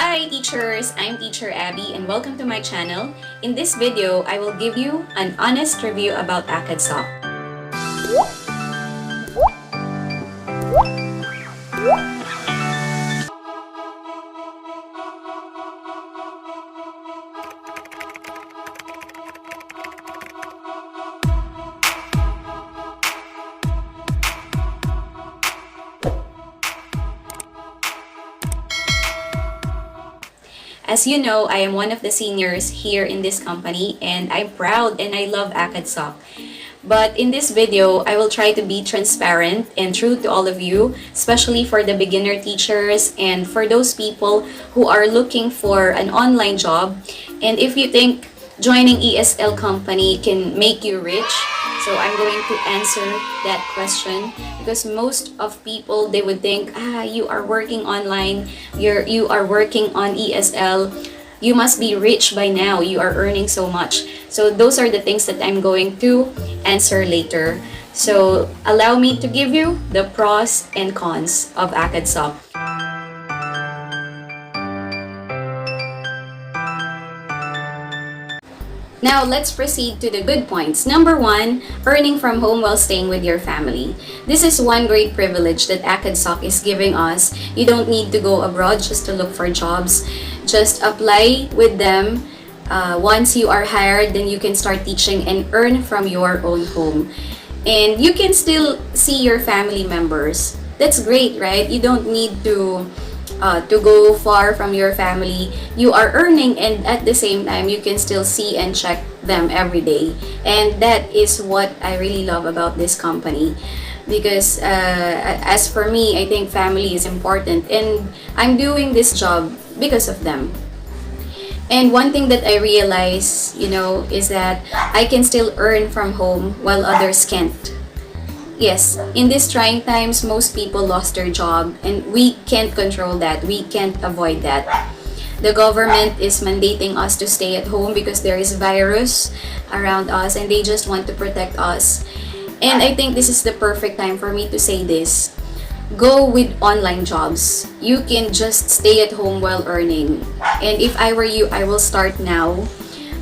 Hi teachers, I'm Teacher Abby and welcome to my channel. In this video, I will give you an honest review about Acadsoc. As you know, I am one of the seniors here in this company and I'm proud and I love Acadsoc. But in this video, I will try to be transparent and true to all of you, especially for the beginner teachers and for those people who are looking for an online job. And if you think joining ESL company can make you rich, so I'm going to answer that question because most of people, they would think, you are working online, you are working on ESL, you must be rich by now, you are earning so much. So those are the things that I'm going to answer later. So allow me to give you the pros and cons of Acadsoc. Now, let's proceed to the good points. Number one, earning from home while staying with your family. This is one great privilege that Acadsoc is giving us. You don't need to go abroad just to look for jobs. Just apply with them. Once you are hired, then you can start teaching and earn from your own home. And you can still see your family members. That's great, right? You don't need to go far from your family. You are earning and at the same time you can still see and check them every day, and that is what I really love about this company because as for me, I think family is important and I'm doing this job because of them. And one thing that I realize, is that I can still earn from home while others can't. Yes, in these trying times, most people lost their job and we can't control that. We can't avoid that. The government is mandating us to stay at home because there is virus around us and they just want to protect us. And I think this is the perfect time for me to say this. Go with online jobs. You can just stay at home while earning. And if I were you, I will start now.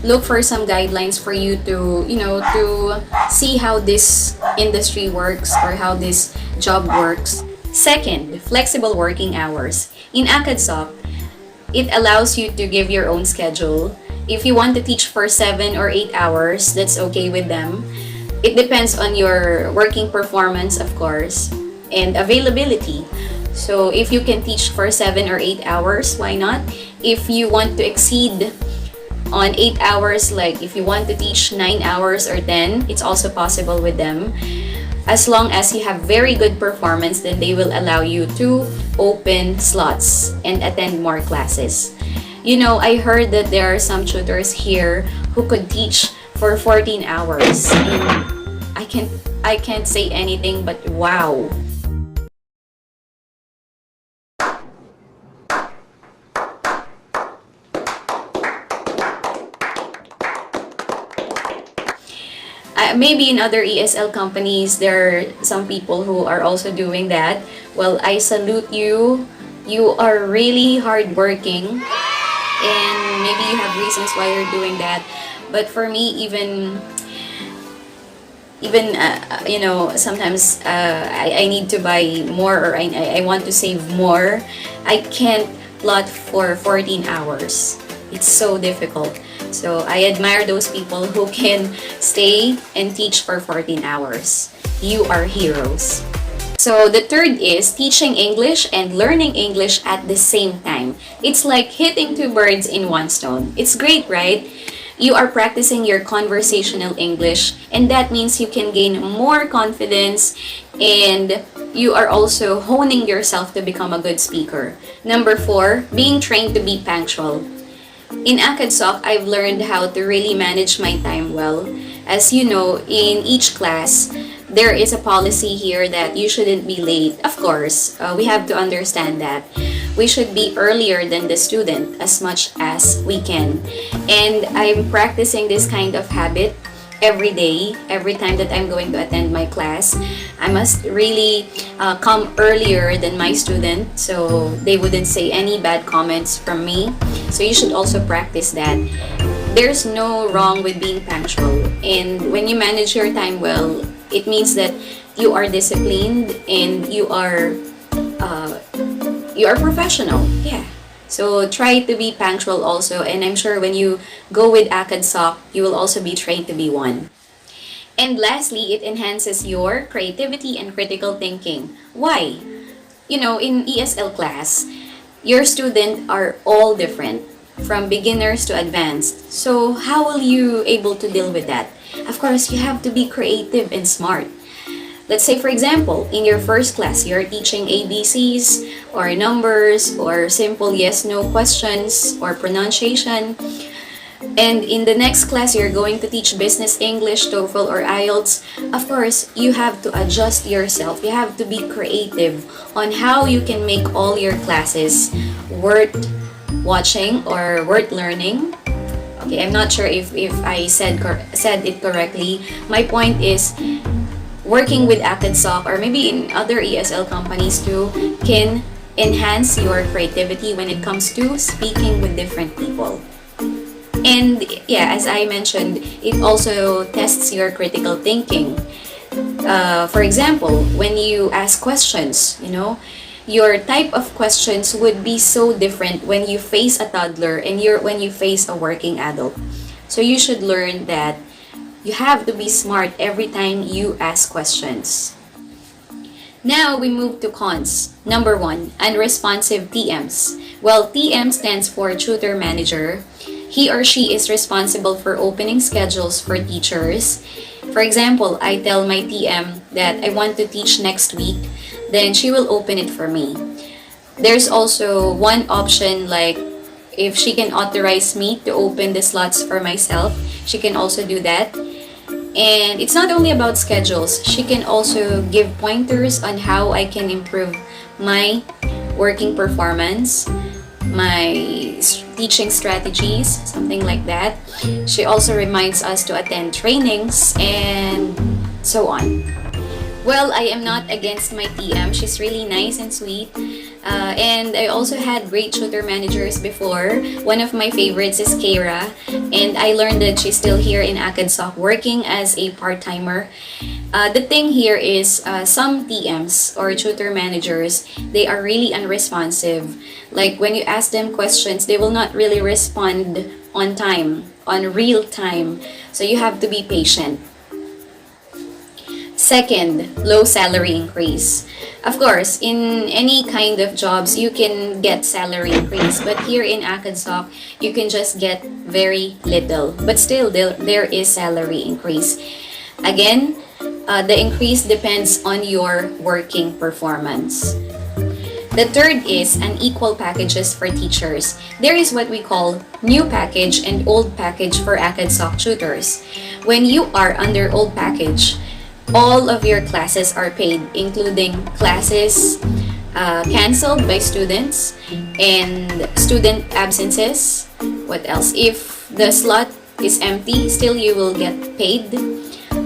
Look for some guidelines for you to, to see how this industry works or how this job works. Second, flexible working hours. In Acadsoc, it allows you to give your own schedule. If you want to teach for 7 or 8 hours, that's okay with them. It depends on your working performance, of course, and availability. So if you can teach for 7 or 8 hours, why not? If you want to exceed on 8 hours, like if you want to teach 9 hours or 10, it's also possible with them. As long as you have very good performance, then they will allow you to open slots and attend more classes. I heard that there are some tutors here who could teach for 14 hours. And I can't say anything but wow. Maybe in other ESL companies, there are some people who are also doing that. Well, I salute you. You are really hardworking, and maybe you have reasons why you're doing that. But for me, even sometimes I need to buy more or I want to save more. I can't plot for 14 hours. It's so difficult. So I admire those people who can stay and teach for 14 hours. You are heroes. So the third is teaching English and learning English at the same time. It's like hitting two birds in one stone. It's great, right? You are practicing your conversational English and that means you can gain more confidence and you are also honing yourself to become a good speaker. Number 4, being trained to be punctual. In Acadsoc, I've learned how to really manage my time well. As you know, in each class, there is a policy here that you shouldn't be late. Of course, we have to understand that. We should be earlier than the student as much as we can. And I'm practicing this kind of habit every day, every time that I'm going to attend my class. I must really come earlier than my student so they wouldn't say any bad comments from me. So you should also practice that. There's no wrong with being punctual, and when you manage your time well, it means that you are disciplined and you are professional. Yeah. So try to be punctual also, and I'm sure when you go with Acadsoc, you will also be trained to be one. And lastly, it enhances your creativity and critical thinking. Why? You know, in ESL class, your students are all different, from beginners to advanced. So how will you able to deal with that? Of course, you have to be creative and smart. Let's say, for example, in your first class, you're teaching ABCs or numbers or simple yes-no questions or pronunciation. And in the next class, you're going to teach business English, TOEFL, or IELTS. Of course, you have to adjust yourself. You have to be creative on how you can make all your classes worth watching or worth learning. Okay, I'm not sure if I said it correctly. My point is, working with Acadsoc or maybe in other ESL companies too can enhance your creativity when it comes to speaking with different people. And yeah, as I mentioned, it also tests your critical thinking. For example, when you ask questions, your type of questions would be so different when you face a toddler and when you face a working adult. So you should learn that you have to be smart every time you ask questions. Now we move to cons. Number 1, unresponsive TMs. Well, TM stands for tutor manager. He or she is responsible for opening schedules for teachers. For example, I tell my TM that I want to teach next week, then she will open it for me. There's also one option, like if she can authorize me to open the slots for myself, she can also do that. And it's not only about schedules, she can also give pointers on how I can improve my working performance, my teaching strategies, something like that. She also reminds us to attend trainings and so on. Well, I am not against my TM. She's really nice and sweet. And I also had great tutor managers before. One of my favorites is Kara. And I learned that she's still here in Acadsoc working as a part-timer. The thing here is some TMs or tutor managers, they are really unresponsive. Like when you ask them questions, they will not really respond on time, on real time. So you have to be patient. Second, low salary increase. Of course, in any kind of jobs, you can get salary increase. But here in Acadsoc, you can just get very little. But still, there is salary increase. Again, the increase depends on your working performance. The third is unequal packages for teachers. There is what we call new package and old package for Acadsoc tutors. When you are under old package, all of your classes are paid, including classes canceled by students and student absences. What else? If the slot is empty, still you will get paid.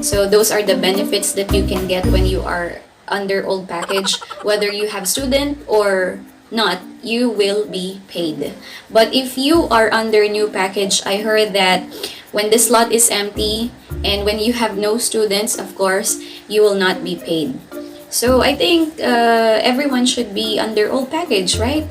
So those are the benefits that you can get when you are under old package. Whether you have student or not, you will be paid. But if you are under new package, I heard that when the slot is empty and when you have no students, of course, you will not be paid. So I think everyone should be under old package, right?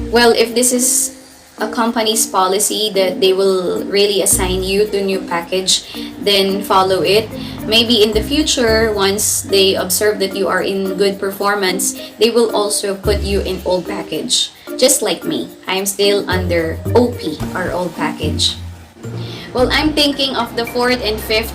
Well, if this is a company's policy that they will really assign you to new package, then follow it. Maybe in the future, once they observe that you are in good performance, they will also put you in old package. Just like me, I'm still under OP or old package. Well, I'm thinking of the fourth and fifth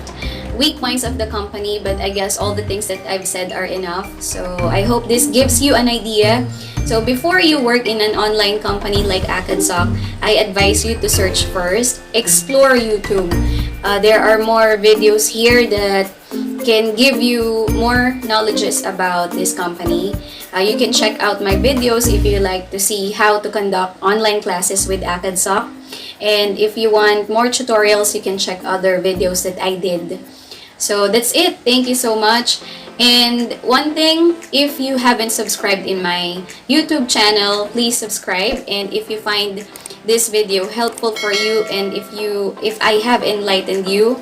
weak points of the company, but I guess all the things that I've said are enough. So I hope this gives you an idea. So before you work in an online company like Acadsoc, I advise you to search first. Explore YouTube. There are more videos here that can give you more knowledges about this company. You can check out my videos if you like to see how to conduct online classes with Acadsoc. And if you want more tutorials, you can check other videos that I did. So that's it. Thank you so much. And one thing, if you haven't subscribed in my YouTube channel, please subscribe. And if you find this video helpful for you, and if I have enlightened you,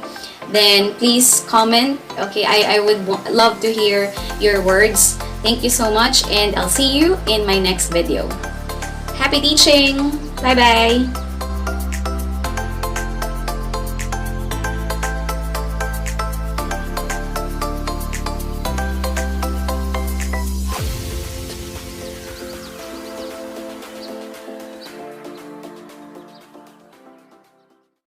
then please comment. Okay, I would love to hear your words. Thank you so much, and I'll see you in my next video. Happy teaching! Bye-bye!